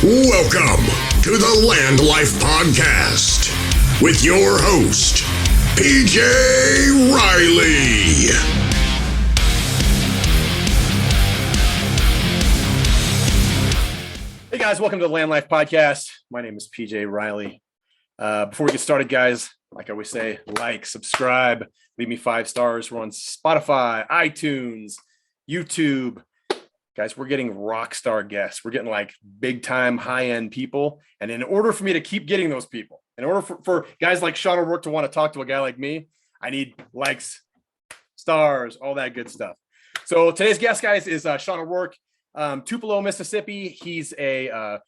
Welcome to the LandLife podcast with your host, PJ Riley. Hey guys, welcome to the LandLife podcast. My name is PJ Riley. Before we get started, guys, like I always say, like, subscribe, leave me 5 stars. We're on Spotify, iTunes, YouTube. Guys, we're getting rock star guests. We're getting like big time, high end people. And in order for me to keep getting those people, in order for guys like Sean O'Rourke to want to talk to a guy like me, I need likes, stars, all that good stuff. So today's guest, guys, is Sean O'Rourke, Tupelo, Mississippi. He's a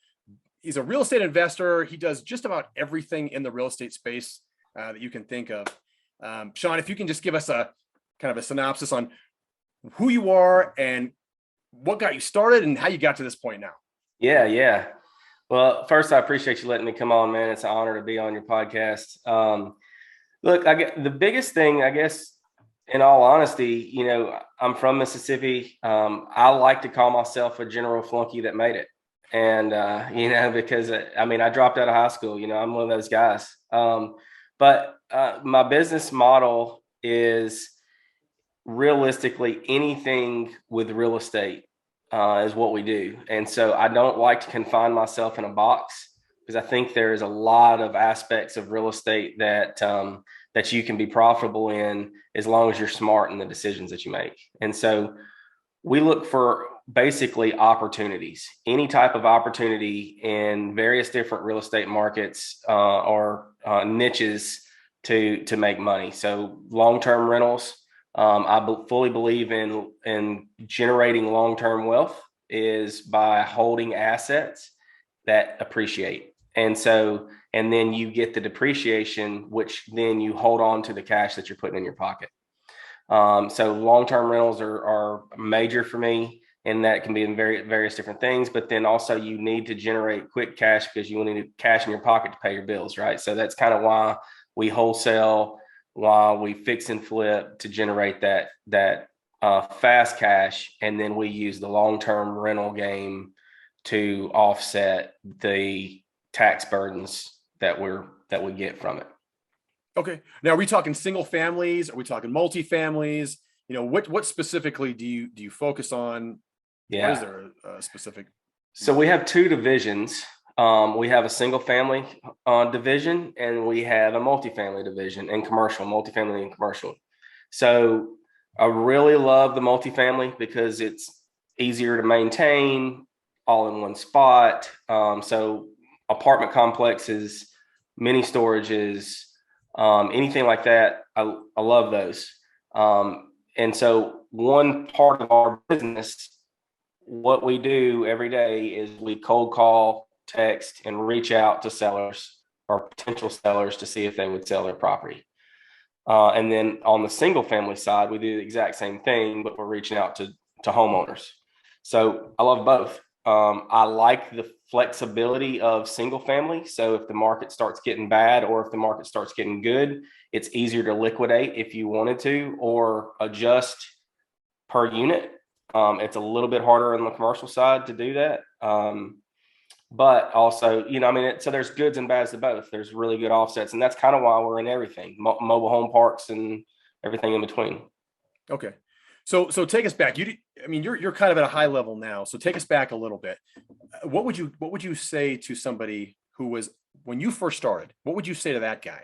real estate investor. He does just about everything in the real estate space that you can think of. Sean, if you can just give us a kind of a synopsis on who you are and what got you started and how you got to this point now. Yeah. Well, first, I appreciate you letting me come on, man. It's an honor to be on your podcast. Look, the biggest thing, I guess, in all honesty, I'm from Mississippi. I like to call myself a general flunky that made it. And, because I dropped out of high school, I'm one of those guys. But my business model is realistically anything with real estate is what we do. And so I don't like to confine myself in a box, because I think there is a lot of aspects of real estate that you can be profitable in as long as you're smart in the decisions that you make. And so we look for basically opportunities, any type of opportunity in various different real estate markets or niches to make money. So long-term rentals, I fully believe in generating long-term wealth is by holding assets that appreciate. And then you get the depreciation, which then you hold on to the cash that you're putting in your pocket. So long-term rentals are major for me, and that can be in various different things. But then also you need to generate quick cash because you will need cash in your pocket to pay your bills, right? So that's kind of why we wholesale, while we fix and flip to generate that fast cash. And then we use the long-term rental game to offset the tax burdens that we get from it. Okay. Now, are we talking single families? Are we talking multifamilies? What specifically do you focus on? Yeah. What is there a specific? So we have 2 divisions. We have a single family division, and we have a multifamily division and multifamily and commercial. So I really love the multifamily because it's easier to maintain, all in one spot. So apartment complexes, mini storages, anything like that, I love those. And so one part of our business, what we do every day is we cold call, text, and reach out to sellers or potential sellers to see if they would sell their property. And then on the single family side, we do the exact same thing, but we're reaching out to homeowners. So I love both. I like the flexibility of single family. So if the market starts getting bad or if the market starts getting good, it's easier to liquidate if you wanted to, or adjust per unit. It's a little bit harder on the commercial side to do that. But also, so there's goods and bads to both. There's really good offsets. And that's kind of why we're in everything, mobile home parks and everything in between. Okay. So take us back. You're kind of at a high level now. So take us back a little bit. What would you say to somebody who was, when you first started, what would you say to that guy?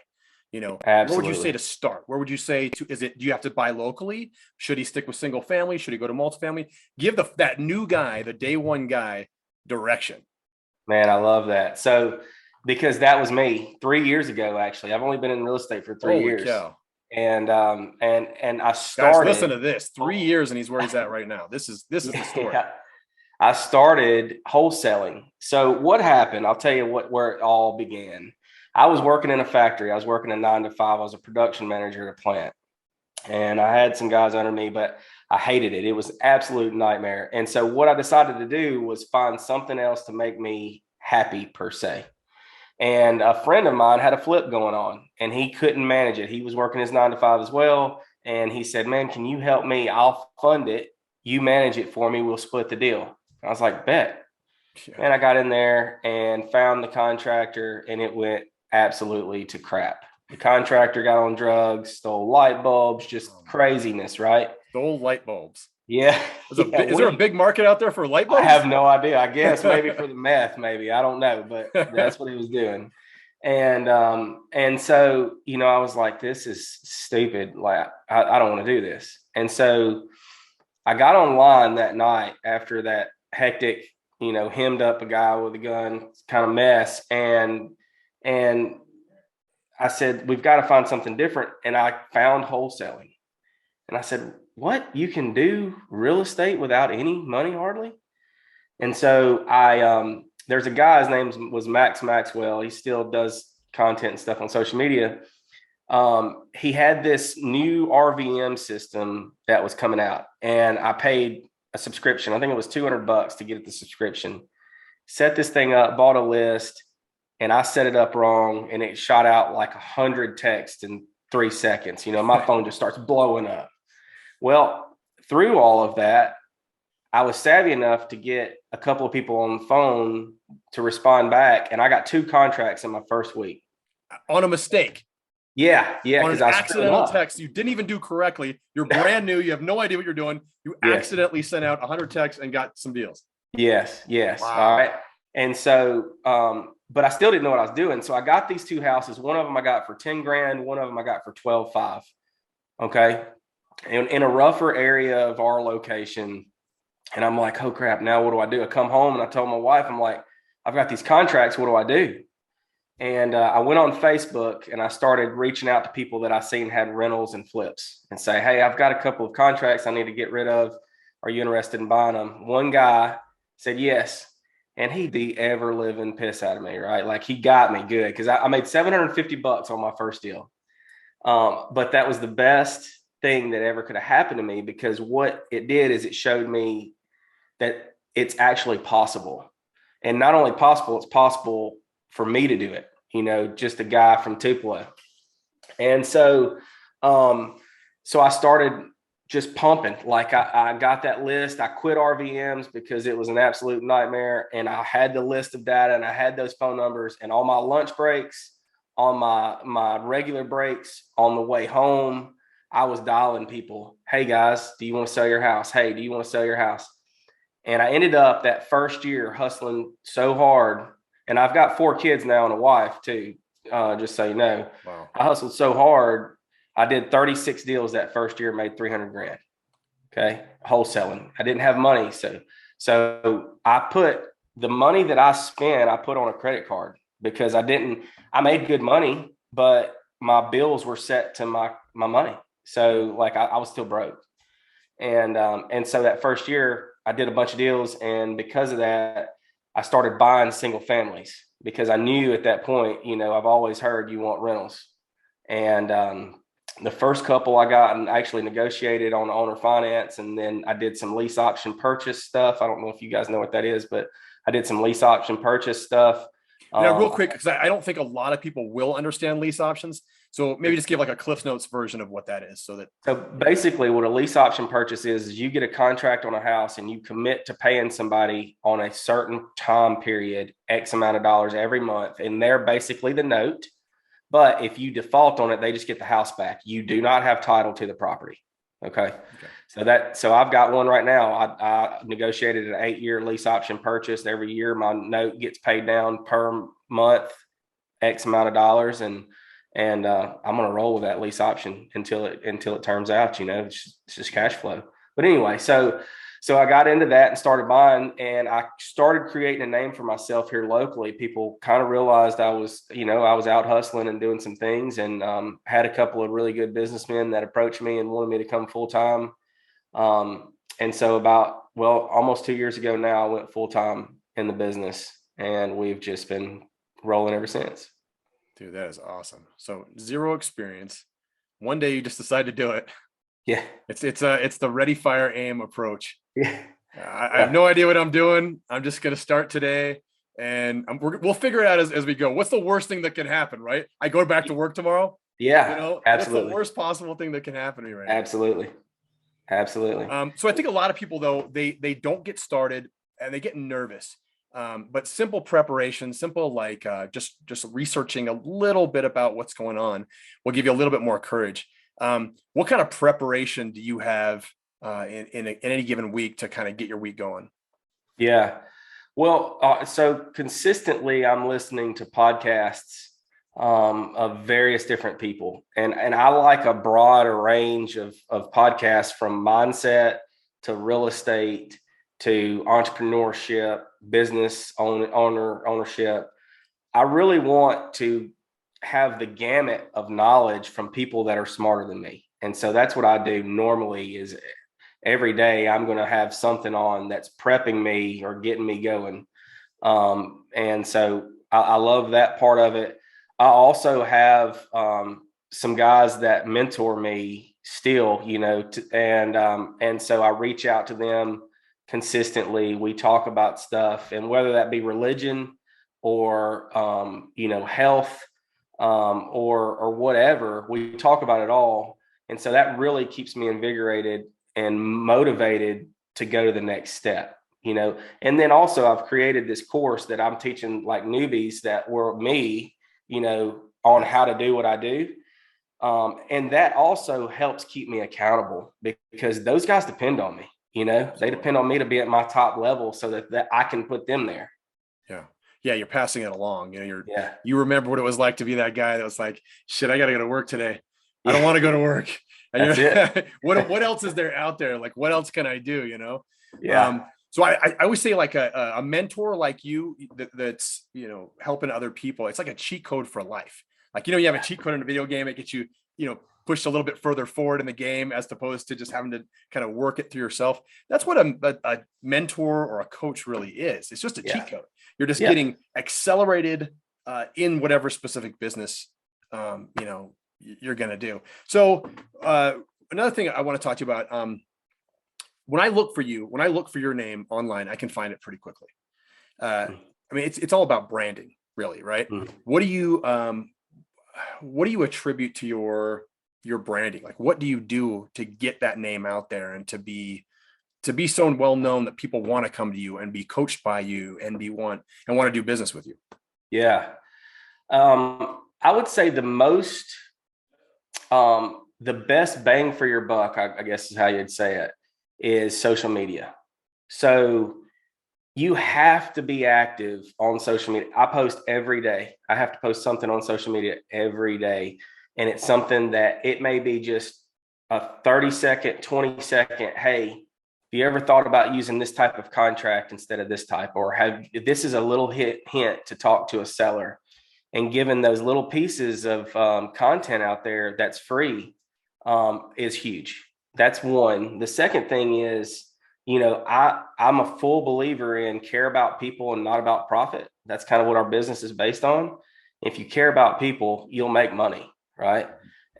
Absolutely. What would you say to start? Where would you say do you have to buy locally? Should he stick with single family? Should he go to multifamily? Give that new guy, the day one guy, direction. Man, I love that. So, because that was me 3 years ago, actually. I've only been in real estate for 3 years. Cow. And I started. Guys, listen to this. 3 years and he's where he's at right now. This is the story. I started wholesaling. So what happened? I'll tell you where it all began. I was working in a factory. I was working a 9 to 5. I was a production manager at a plant. And I had some guys under me, but I hated it. It was an absolute nightmare. And so what I decided to do was find something else to make me happy, per se. And a friend of mine had a flip going on and he couldn't manage it. He was working his 9 to 5 as well. And he said, man, can you help me? I'll fund it. You manage it for me. We'll split the deal. I was like, bet. Yeah. And I got in there and found the contractor, and it went absolutely to crap. The contractor got on drugs, stole light bulbs, just craziness, right? Stole light bulbs. Yeah. Is there a big market out there for light bulbs? I have no idea. I guess maybe for the meth, maybe. I don't know, but that's what he was doing. And so, I was like, this is stupid. Like, I don't want to do this. And so I got online that night after that hectic, hemmed up a guy with a gun kind of mess. And I said, we've got to find something different. And I found wholesaling. And I said, what? You can do real estate without any money hardly? And so there's a guy, his name was Max Maxwell. He still does content and stuff on social media. He had this new RVM system that was coming out, and I paid a subscription. I think it was $200 to get the subscription. Set this thing up, bought a list, and I set it up wrong, and it shot out like 100 texts in 3 seconds. My phone just starts blowing up. Well, through all of that, I was savvy enough to get a couple of people on the phone to respond back, and I got 2 contracts in my first week. On a mistake. Yeah, on an accidental text you didn't even do correctly. You're brand new. You have no idea what you're doing. You accidentally sent out 100 texts and got some deals. Yes. Wow. All right. And so, but I still didn't know what I was doing. So I got these 2 houses. One of them I got for 10 grand. One of them I got for 12.5. Okay. And in a rougher area of our location. And I'm like, oh crap, now what do I do? I come home and I told my wife, I'm like, I've got these contracts. What do I do? And I went on Facebook and I started reaching out to people that I seen had rentals and flips and say, hey, I've got a couple of contracts I need to get rid of. Are you interested in buying them? One guy said yes. And he the ever living piss out of me, right? Like he got me good because I made $750 on my first deal. But that was the best thing that ever could have happened to me, because what it did is it showed me that it's actually possible. And not only possible, it's possible for me to do it, just a guy from Tupelo. And so, so I started just pumping. Like I got that list. I quit RVMs because it was an absolute nightmare. And I had the list of data and I had those phone numbers, and on my lunch breaks, on my regular breaks, on the way home, I was dialing people. Hey guys, do you want to sell your house? Hey, do you want to sell your house? And I ended up that first year hustling so hard. And I've got 4 kids now and a wife too, just so you know. Wow. I hustled so hard. I did 36 deals that first year, made 300 grand. Okay. Wholesaling. I didn't have money. So I put the money that I spent, I put on a credit card, because I made good money, but my bills were set to my money. So like I was still broke. And so that first year I did a bunch of deals. And because of that, I started buying single families, because I knew at that point, I've always heard you want rentals. And the first couple I got and actually negotiated on owner finance. And then I did some lease option purchase stuff. I don't know if you guys know what that is, but I did some lease option purchase stuff. Now, real quick, because I don't think a lot of people will understand lease options. So maybe just give like a Cliff Notes version of what that is. So basically what a lease option purchase is you get a contract on a house and you commit to paying somebody on a certain time period, X amount of dollars every month. And they're basically the note. But if you default on it, they just get the house back. You do not have title to the property. Okay. So I've got one right now. I negotiated an 8-year lease option purchase. Every year my note gets paid down per month, X amount of dollars. And I'm going to roll with that lease option until it turns out, it's just cash flow. But anyway, so I got into that and started buying, and I started creating a name for myself here locally. People kind of realized I was out hustling and doing some things, and had a couple of really good businessmen that approached me and wanted me to come full time. And so almost 2 years ago now, I went full time in the business, and we've just been rolling ever since. Dude, that is awesome. So 0 experience. One day you just decide to do it. Yeah. It's the ready, fire, aim approach. Yeah. I have no idea what I'm doing. I'm just going to start today, and we'll figure it out as we go. What's the worst thing that can happen, right? I go back to work tomorrow. Yeah, absolutely. What's the worst possible thing that can happen to me right now? Absolutely. So I think a lot of people, though, they don't get started and they get nervous. But simple preparation, simple like just researching a little bit about what's going on will give you a little bit more courage. What kind of preparation do you have in any given week to kind of get your week going? Yeah. Well, so consistently, I'm listening to podcasts of various different people, and I like a broader range of podcasts, from mindset to real estate to entrepreneurship, ownership. I really want to have the gamut of knowledge from people that are smarter than me, and so that's what I do normally. Is every day I'm going to have something on that's prepping me or getting me going. And so I love that part of it. I also have some guys that mentor me still, and so I reach out to them consistently. We talk about stuff, and whether that be religion or, health, or whatever, we talk about it all. And so that really keeps me invigorated and motivated to go to the next step, and then also I've created this course that I'm teaching like newbies that were me, on how to do what I do. And that also helps keep me accountable, because those guys depend on me, they depend on me to be at my top level so that I can put them there. Yeah. Yeah. You're passing it along. You remember what it was like to be that guy that was like, shit, I got to go to work today. I don't want to go to work. And That's it. what else is there out there? Like, what else can I do? Yeah. So I always say like a mentor like you that's, helping other people. It's like a cheat code for life. Like, you have a cheat code in a video game. It gets you, pushed a little bit further forward in the game, as opposed to just having to kind of work it through yourself. That's what a mentor or a coach really is. It's just a cheat code. You're just getting accelerated in whatever specific business, you're going to do. So another thing I want to talk to you about, when I look for your name online, I can find it pretty quickly. I mean, it's all about branding, really, right? What do you attribute to your branding? Like, what do you do to get that name out there and to be so well known that people want to come to you and be coached by you and want to do business with you? Yeah. I would say the best bang for your buck, I guess is how you'd say it, is social media. So you have to be active on social media. I post every day. I have to post something on social media every day. And it's something that it may be just a 30-second, 20-second, hey, have you ever thought about using this type of contract instead of this type? Or this is a little hint to talk to a seller. And given those little pieces of content out there that's free is huge. That's one. The second thing is, I'm a full believer in care about people and not about profit. That's kind of what our business is based on. If you care about people, you'll make money, right?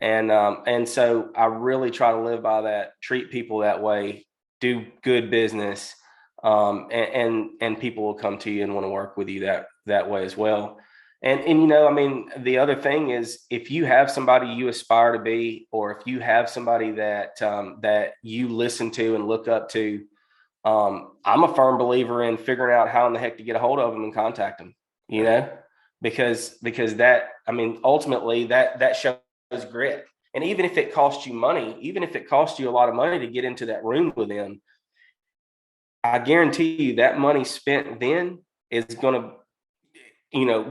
And so I really try to live by that, treat people that way, do good business, and people will come to you and want to work with you that way as well. And I mean, the other thing is, if you have somebody you aspire to be, or if you have somebody that that you listen to and look up to, I'm a firm believer in figuring out how in the heck to get a hold of them and contact them, because that, I mean, ultimately that shows grit. And even if it costs you money, even if it costs you a lot of money to get into that room with them, I guarantee you that money spent then is going to,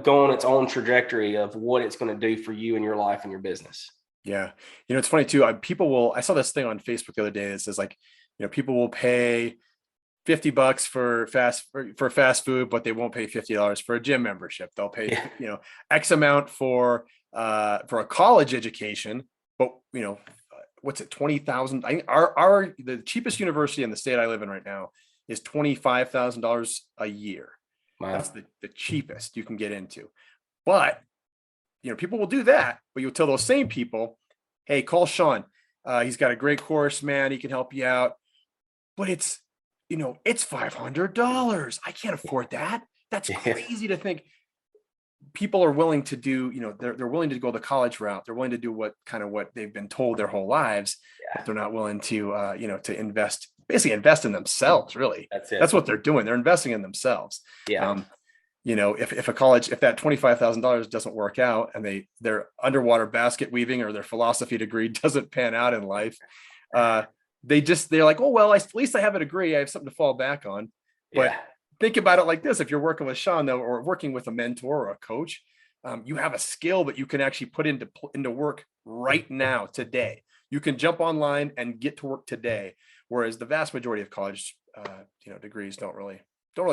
go on its own trajectory of what it's going to do for you and your life and your business. Yeah. It's funny too. I saw this thing on Facebook the other day that says, like, people will pay $50 for fast food, but they won't pay $50 for a gym membership. They'll pay, X amount for a college education, but what's it, 20,000? I think the cheapest university in the state I live in right now is $25,000 a year. Wow. That's the cheapest you can get into. But, people will do that, but you'll tell those same people, hey, call Sean. He's got a great course, man. He can help you out. But it's $500. I can't afford that. That's crazy to think. People are willing to do, they're willing to go the college route. They're willing to do what they've been told their whole lives, but they're not willing to, to invest basically invest in themselves. Really, That's it. That's what they're doing. They're investing in themselves. Yeah. If a college, if that $25,000 doesn't work out and their underwater basket weaving or their philosophy degree doesn't pan out in life, they're like, oh, well, at least I have a degree. I have something to fall back on. But think about it like this. If you're working with Sean, though, or working with a mentor or a coach, you have a skill that you can actually put into work right now, today. You can jump online and get to work today. Whereas the vast majority of college, degrees don't really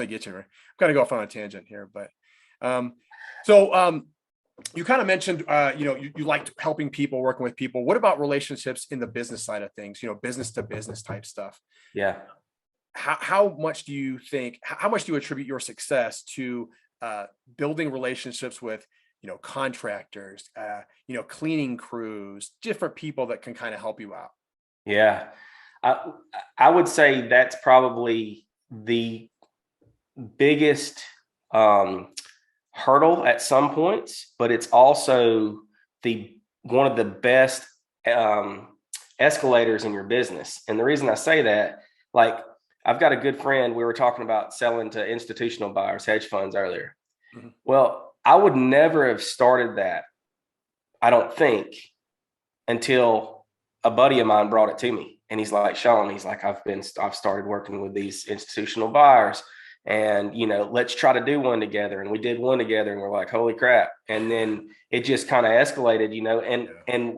get you. I'm going to go off on a tangent here, but you kind of mentioned, you liked helping people, working with people. What about relationships in the business side of things? Business to business type stuff. Yeah. How much do you attribute your success to building relationships with, contractors, cleaning crews, different people that can kind of help you out? Yeah. I would say that's probably the biggest hurdle at some points, but it's also one of the best escalators in your business. And the reason I say that, like, I've got a good friend, we were talking about selling to institutional buyers, hedge funds earlier. Mm-hmm. Well, I would never have started that, I don't think, until a buddy of mine brought it to me. And he's like, Sean, he's like, I've started working with these institutional buyers, and, let's try to do one together. And we did one together, and we're like, holy crap. And then it just kind of escalated, and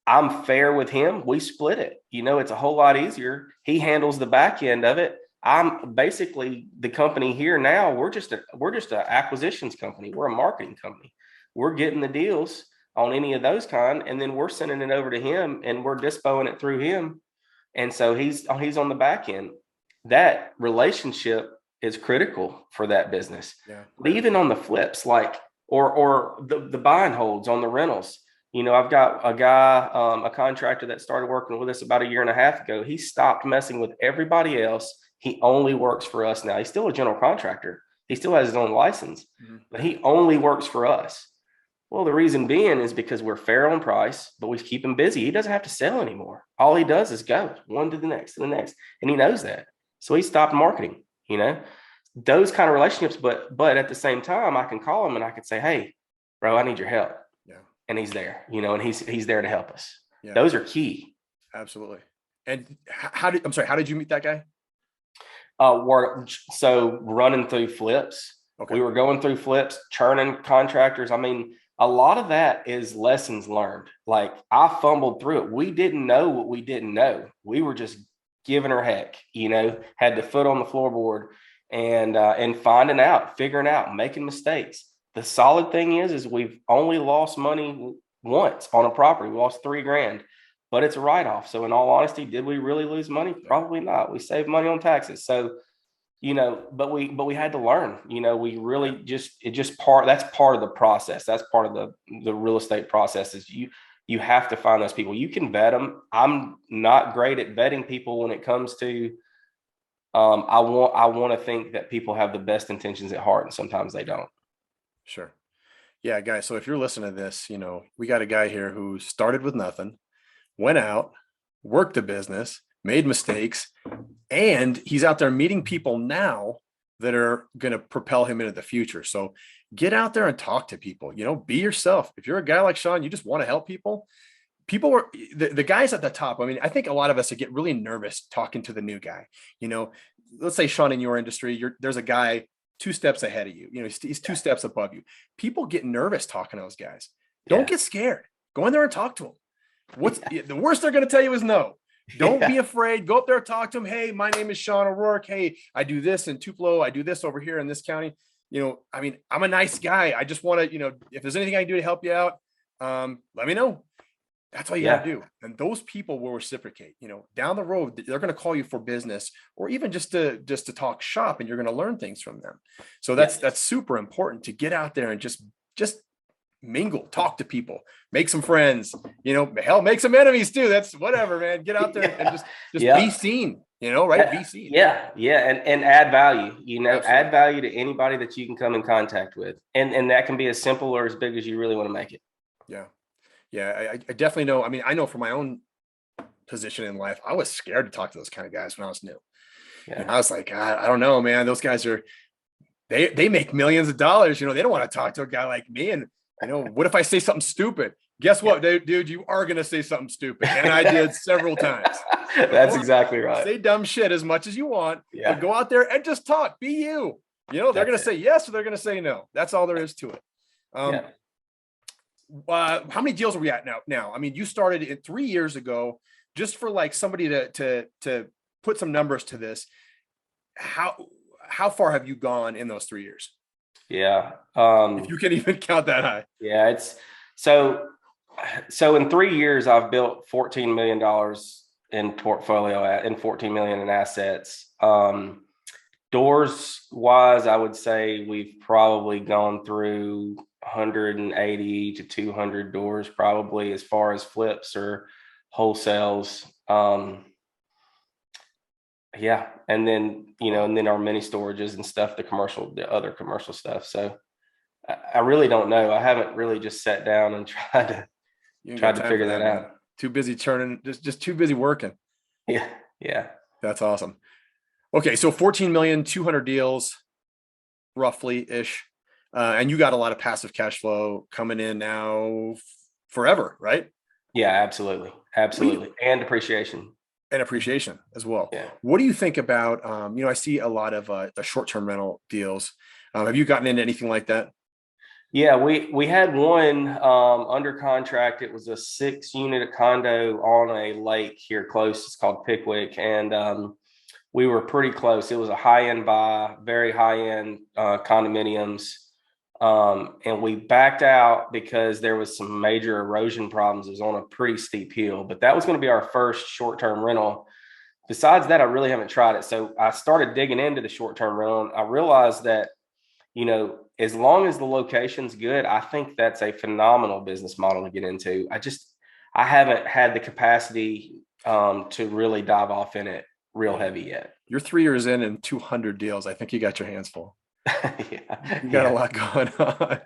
I'm fair with him. We split it. It's a whole lot easier. He handles the back end of it. I'm basically the company here now. We're just a acquisitions company. We're a marketing company. We're getting the deals on any of those kind, and then we're sending it over to him, and we're dispoing it through him. And so he's on the back end. That relationship is critical for that business. Yeah. But even on the flips, like, or the buy and holds on the rentals, I've got a guy, a contractor that started working with us about a year and a half ago. He stopped messing with everybody else. He only works for us now. He's still a general contractor. He still has his own license, but he only works for us. Well, the reason being is because we're fair on price, but we keep him busy. He doesn't have to sell anymore. All he does is go one to the next, and he knows that. So he stopped marketing, those kind of relationships. But at the same time, I can call him and I can say, hey, bro, I need your help. Yeah. And he's there, and he's there to help us. Yeah. Those are key. Absolutely. And how did you meet that guy? So running through flips. Okay. We were going through flips, churning contractors. I mean, a lot of that is lessons learned. Like, I fumbled through it. We didn't know what we didn't know. We were just giving her heck, had the foot on the floorboard and finding out, figuring out, making mistakes. The solid thing is we've only lost money once on a property. We lost $3,000, but it's a write-off. So in all honesty, did we really lose money? Probably not. We saved money on taxes. So, but we had to learn, we really that's part of the process. That's part of the real estate process is you have to find those people. You can vet them. I'm not great at vetting people when it comes to, I want to think that people have the best intentions at heart, and sometimes they don't. Sure. Yeah, guys. So if you're listening to this, we got a guy here who started with nothing, went out, worked a business, made mistakes, and he's out there meeting people now that are going to propel him into the future. So get out there and talk to people, be yourself. If you're a guy like Sean, you just want to help people. People are the guys at the top. I mean, I think a lot of us get really nervous talking to the new guy. Let's say, Sean, in your industry, there's a guy 2 steps ahead of you. He's 2 steps above you. People get nervous talking to those guys. Don't get scared. Go in there and talk to them. The worst they're going to tell you is no. Don't be afraid. Go up there, talk to them. Hey, my name is Sean O'Rourke. Hey, I do this in Tupelo. I do this over here in this county. I mean, I'm a nice guy. I just want to, if there's anything I can do to help you out, let me know. That's all you got to do. And those people will reciprocate. Down the road, they're going to call you for business, or even just to talk shop, and you're going to learn things from them. So that's super important, to get out there and just mingle, talk to people, make some friends, hell, make some enemies too. That's whatever, man. Get out there and just be seen, right? Be seen. Yeah. And add value, Absolutely. Add value to anybody that you can come in contact with. And that can be as simple or as big as you really want to make it. Yeah. Yeah. I definitely know. I mean, I know from my own position in life, I was scared to talk to those kind of guys when I was new. Yeah. I was like, I don't know, man. Those guys they make millions of dollars. They don't want to talk to a guy like me. And what if I say something stupid? Guess what, dude? You are gonna say something stupid, and I did several times. That's exactly right. Say dumb shit as much as you want, but go out there and just talk. Be you. They're gonna say yes or they're gonna say no. That's all there is to it. How many deals are we at now? I mean, you started it 3 years ago. Just for like somebody to put some numbers to this, how far have you gone in those 3 years? Yeah. If you can even count that high. Yeah, it's so in 3 years, I've built $14 million in portfolio and 14 million in assets. Doors wise, I would say we've probably gone through 180 to 200 doors, probably, as far as flips or wholesales. Yeah. And then, and then our mini storages and stuff, the other commercial stuff. So I really don't know. I haven't really just sat down and tried to figure that out. Too busy churning, just too busy working. Yeah. Yeah. That's awesome. Okay. So 14 million, 200 deals roughly ish. And you got a lot of passive cash flow coming in now forever, right? Yeah, absolutely. Absolutely. And appreciation as well. Yeah. What do you think about, I see a lot of the short-term rental deals. Have you gotten into anything like that? Yeah, we had one under contract. It was a 6-unit condo on a lake here close. It's called Pickwick. And we were pretty close. It was a high-end buy, very high-end condominiums. And we backed out because there was some major erosion problems. It was on a pretty steep hill, but that was going to be our first short-term rental. Besides that, I really haven't tried it. So I started digging into the short-term rental, and I realized that, as long as the location's good, I think that's a phenomenal business model to get into. I haven't had the capacity to really dive off in it real heavy yet. You're 3 years in and 200 deals. I think you got your hands full. Yeah. You got a lot going on.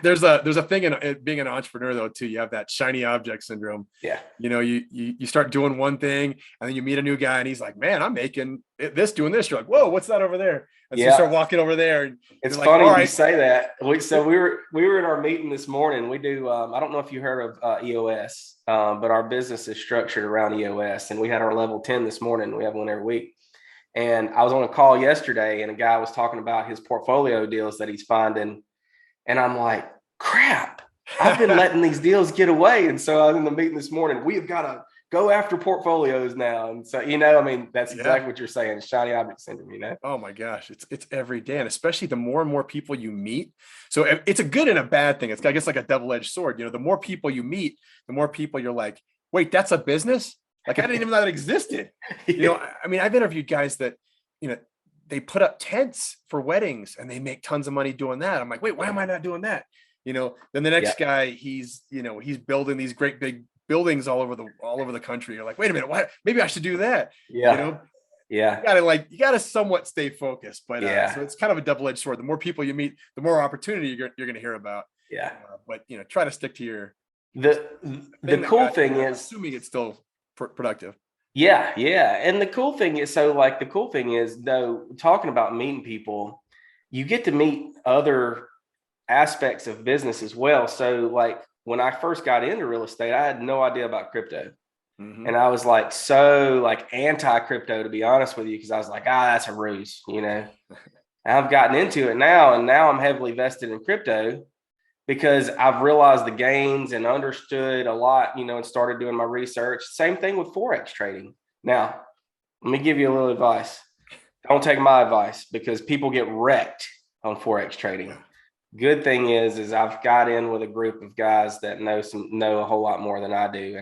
There's a thing in being an entrepreneur though too. You have that shiny object syndrome. Yeah. You start doing one thing and then you meet a new guy and he's like, man, I'm making doing this. You're like, whoa, what's that over there? And so you start walking over there. And it's funny you say that. We were in our meeting this morning. We do. I don't know if you heard of EOS, but our business is structured around EOS, and we had our level 10 this morning. We have one every week. And I was on a call yesterday and a guy was talking about his portfolio deals that he's finding. And I'm like, crap, I've been letting these deals get away. And so I was in the meeting this morning. We have got to go after portfolios now. And so, that's exactly what you're saying. Shiny object syndrome, Oh my gosh. It's every day. And especially the more and more people you meet. So it's a good and a bad thing. It's, I guess, like a double-edged sword. The more people you meet, the more people you're like, wait, that's a business? Like, I didn't even know that existed. I've interviewed guys that, they put up tents for weddings and they make tons of money doing that. I'm like, wait, why am I not doing that? Then the next guy, he's building these great big buildings all over the country. You're like, wait a minute, why? Maybe I should do that. Yeah. You gotta somewhat stay focused, but so it's kind of a double-edged sword. The more people you meet, the more opportunity you're going to hear about. Yeah. But try to stick to your, the cool thing is, assuming it's still productive. Yeah. And the cool thing is, though, talking about meeting people, you get to meet other aspects of business as well. So like when I first got into real estate, I had no idea about crypto. Mm-hmm. And I was like, anti-crypto, to be honest with you, because I was like, that's a ruse, And I've gotten into it now, and now I'm heavily vested in crypto because I've realized the gains and understood a lot, and started doing my research. Same thing with Forex trading. Now, let me give you a little advice. Don't take my advice because people get wrecked on Forex trading. Good thing is I've got in with a group of guys that know a whole lot more than I do.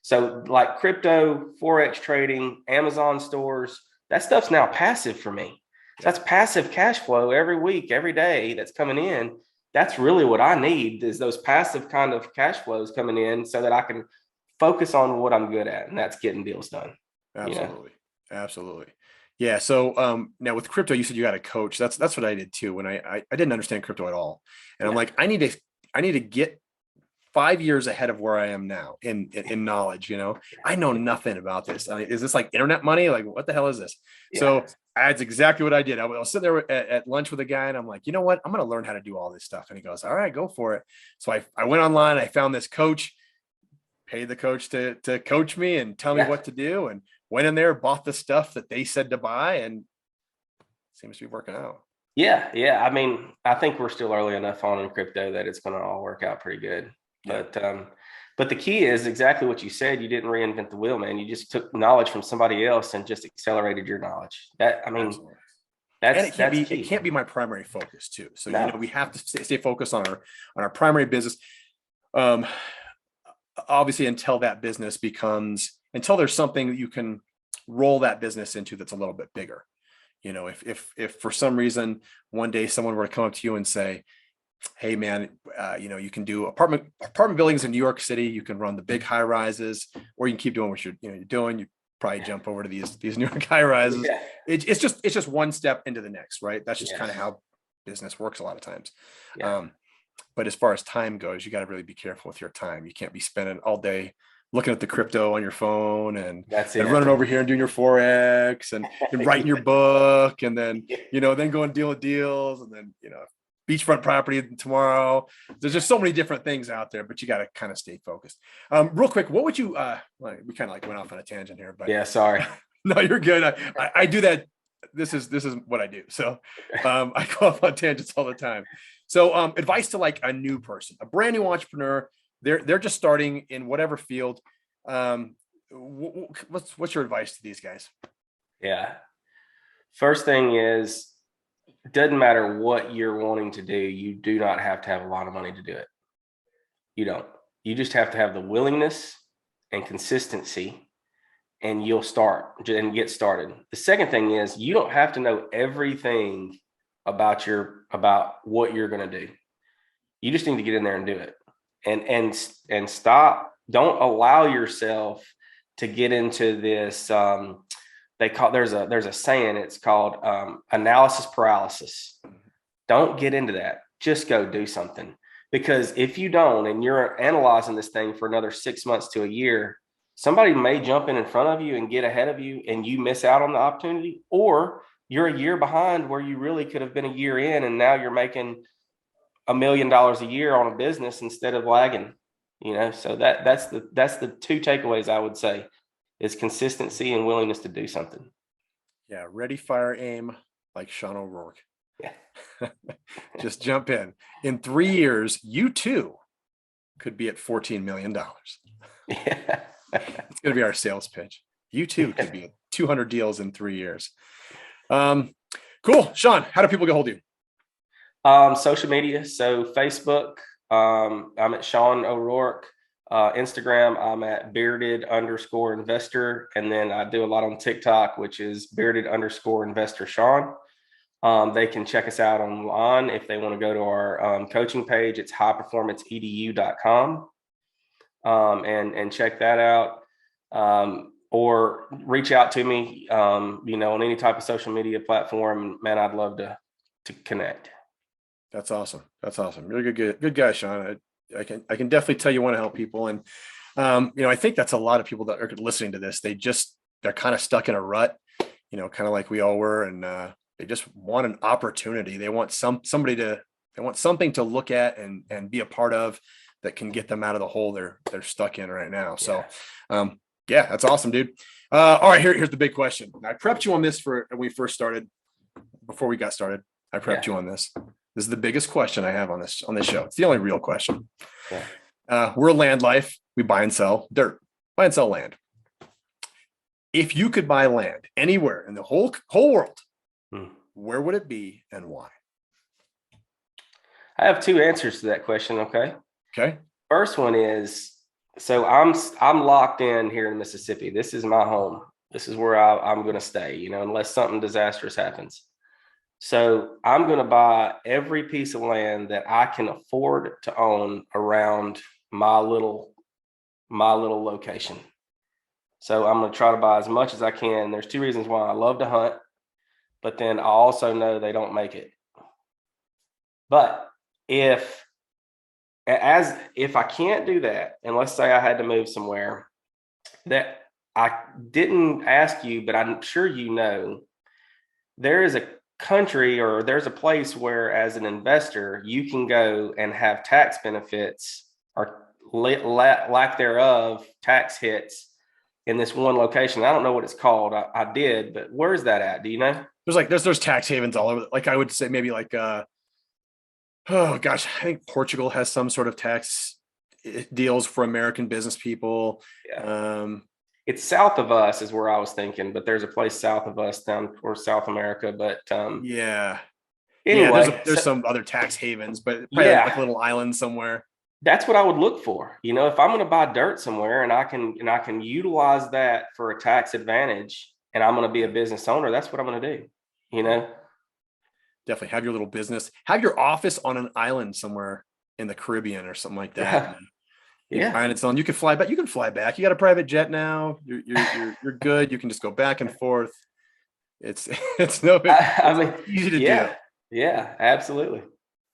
So like crypto, Forex trading, Amazon stores, that stuff's now passive for me. So that's passive cash flow every week, every day that's coming in. That's really what I need, is those passive kind of cash flows coming in so that I can focus on what I'm good at, and that's getting deals done. Absolutely. Yeah. So now with crypto, you said you got a coach. That's what I did too. When I didn't understand crypto at all. And I'm like, I need to 5 years ahead of where I am now in knowledge. I know nothing about this. I mean, is this like internet money? Like, what the hell is this? Yeah. So that's exactly what I did. I was sitting there at lunch with a guy, and I'm like, you know what? I'm going to learn how to do all this stuff. And he goes, all right, go for it. So I went online. I found this coach, paid the coach to coach me and tell me what to do, and went in there, bought the stuff that they said to buy, and seems to be working out. Yeah. I mean, I think we're still early enough on in crypto that it's going to all work out pretty good. Yeah. But the key is exactly what you said. You didn't reinvent the wheel, man. You just took knowledge from somebody else and just accelerated your knowledge. Absolutely. It can't be my primary focus too. So, we have to stay focused on our primary business. Obviously until there's something that you can roll that business into that's a little bit bigger. If for some reason one day someone were to come up to you and say, hey man, you can do apartment buildings in New York City, you can run the big high rises, or you can keep doing what you're doing. You probably jump over to these New York high rises. Yeah. It's just one step into the next, right? That's just kind of how business works a lot of times. Yeah. But as far as time goes, you got to really be careful with your time. You can't be spending all day looking at the crypto on your phone and running over here and doing your Forex and writing your book, and then, then go and deal with deals, and then, beachfront property tomorrow. There's just so many different things out there, but you got to kind of stay focused. Real quick, what would you, we kind of like went off on a tangent here, but sorry. No, you're good. I do that. This is what I do. So I go off on tangents all the time. So advice to like a new person, a brand new entrepreneur, they're just starting in whatever field. What's your advice to these guys? Yeah. First thing is, doesn't matter what you're wanting to do. You do not have to have a lot of money to do it. You don't. You just have to have the willingness and consistency, and you'll start and get started. The second thing is, you don't have to know everything about what you're going to do. You just need to get in there and do it. And stop. Don't allow yourself to get into this. There's a saying. It's called analysis paralysis. Don't get into that. Just go do something. Because if you don't, and you're analyzing this thing for another 6 months to a year, somebody may jump in front of you and get ahead of you, and you miss out on the opportunity, or you're a year behind where you really could have been a year in, and now you're making $1 million a year on a business instead of lagging. So that's the two takeaways I would say is consistency and willingness to do something. Yeah, ready, fire, aim, like Sean O'Rourke. Yeah. Just jump in. In 3 years, you too could be at $14 million. Yeah. It's going to be our sales pitch. You too could be at 200 deals in 3 years. Cool. Sean, how do people get hold of you? Social media. So Facebook, I'm at Sean O'Rourke. Instagram, I'm at bearded_investor. And then I do a lot on TikTok, which is bearded_investor Sean. They can check us out online if they want to go to our coaching page. It's highperformanceedu.com, and check that out. Or reach out to me, on any type of social media platform. Man, I'd love to connect. That's awesome. You're a good guy, Sean. I can definitely tell you want to help people. And, I think that's a lot of people that are listening to this. They're kind of stuck in a rut, kind of like we all were. And, they just want an opportunity. They want something to look at and be a part of that can get them out of the hole they're stuck in right now. So, that's awesome, dude. All right, here's the big question. I prepped you on this when we first started. Before we got started, I prepped you on this. This is the biggest question I have on this show. It's the only real question. Yeah. We're LandLife. We buy and sell dirt, buy and sell land. If you could buy land anywhere in the whole world, where would it be and why? I have two answers to that question. Okay. First one is, so I'm locked in here in Mississippi. This is my home. This is where I'm going to stay, unless something disastrous happens. So I'm going to buy every piece of land that I can afford to own around my little location. So I'm going to try to buy as much as I can. There's two reasons why. I love to hunt, but then I also know they don't make it. But if as if I can't do that, and let's say I had to move somewhere that I didn't ask you, but I'm sure you know, there is a country or there's a place where, as an investor, you can go and have tax benefits or lack thereof tax hits in this one location. I don't know what it's called. I did, but where's that at? Do you know? There's tax havens all over. Like I would say maybe like oh gosh, I think Portugal has some sort of tax deals for American business people. Yeah. It's south of us is where I was thinking, but there's a place south of us down towards South America. But yeah. anyway, Yeah, there's some other tax havens, but probably yeah, like a little island somewhere. that's what I would look for. You know, if I'm going to buy dirt somewhere and I can utilize that for a tax advantage, and I'm going to be a business owner, that's what I'm going to do. You know, definitely have your little business, have your office on an island somewhere in the Caribbean or something like that. Yeah. And it's on. You can fly back. You can fly back. You got a private jet now. You're good. You can just go back and forth. It's no big. I mean, easy to do. Yeah, absolutely.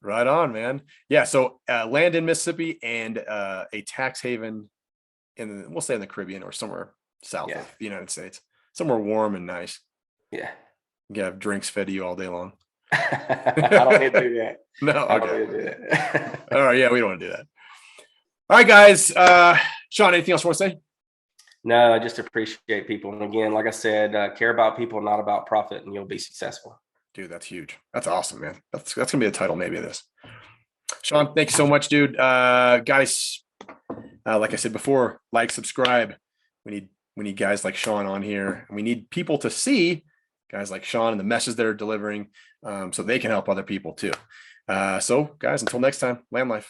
Right on, man. Yeah. So land in Mississippi and a tax haven we'll say in the Caribbean or somewhere south of the United States, somewhere warm and nice. Yeah. You can have drinks fed to you all day long. I don't need to do that. No. I don't Okay. need to do that. All right. Yeah, we don't want to do that. All right, guys. Sean, anything else you want to say? No, I just appreciate people. And again, like I said, care about people, not about profit, and you'll be successful. Dude, that's huge. That's awesome, man. That's gonna be the title maybe of this. Sean, thank you so much, dude. Guys, like I said before, like, subscribe. We need guys like Sean on here, and we need people to see guys like Sean and the message they're delivering, so they can help other people too. So, guys, until next time, LandLife.